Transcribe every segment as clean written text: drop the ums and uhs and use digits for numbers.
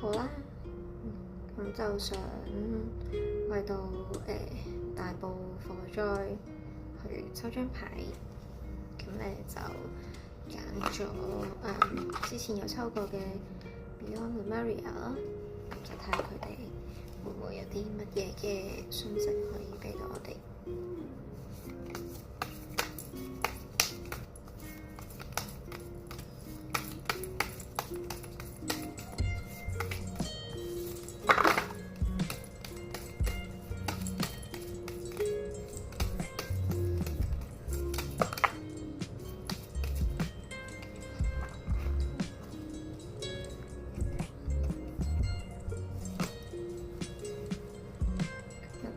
號啦，咁就想為到大埔火災去抽張牌，咁咧就揀咗之前有抽過嘅 Beyond Memoria 啦，咁就睇下佢哋會唔會有啲乜嘢嘅訊息可以俾到我哋。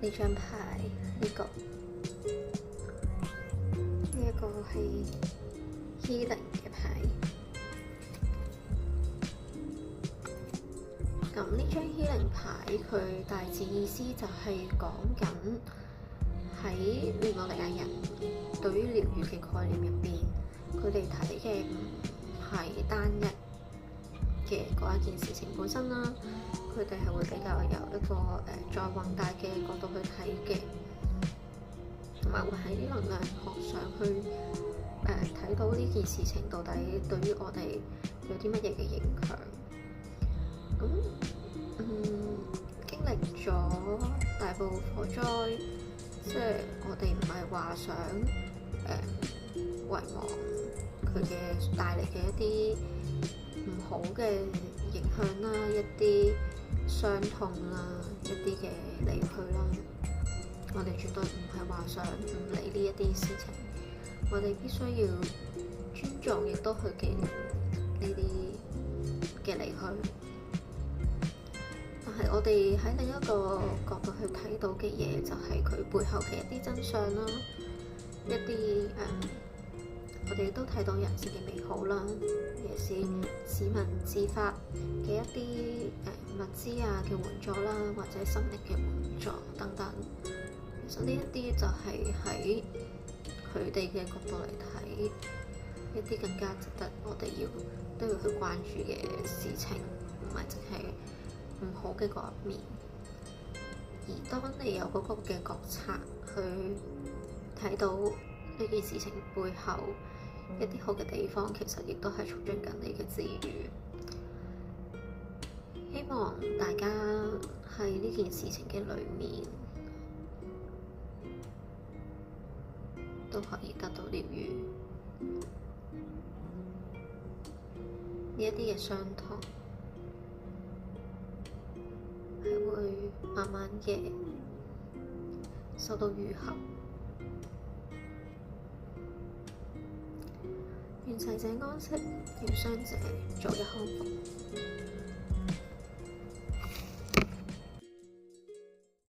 呢張牌呢一個係 Healing 嘅牌。咁呢張 Healing 牌佢大致意思就係講緊喺利莫尼亞人對於療癒嘅概念入邊，佢哋睇嘅唔係單一嘅嗰一件事情本身啦。佢哋係會比較由一個再宏大嘅角度去睇嘅，同埋會喺啲能量學上去睇到呢件事情到底對於我哋有啲乜嘢嘅影響。咁經歷咗大埔火災，即係我哋唔係話想遺忘佢嘅帶嚟嘅一啲唔好嘅影響啦，一啲傷痛啦，一啲嘅離去啦，我哋絕對唔係話想唔理呢一啲事情，我哋必須要尊重，亦都去紀念呢啲嘅離去。但係我哋喺另一個角度去睇到嘅嘢，就係佢背後嘅一啲真相啦，一啲我哋都睇到人性嘅美好啦，尤其是市民自發嘅一啲物資啊嘅援助啦，或者心靈嘅援助等等。其實呢一啲就係喺佢哋嘅角度嚟睇，一啲更加值得我哋都要去關注嘅事情，唔係淨係唔好嘅嗰一面。而當你有嗰個嘅覺察去睇到呢件事情背後一啲好嘅地方，其實亦都係促進緊你嘅治癒。希望大家喺呢件事情嘅裏面都可以得到療癒，呢一啲嘅傷痛係會慢慢嘅受到愈合。願逝者安息，願傷者早日康復。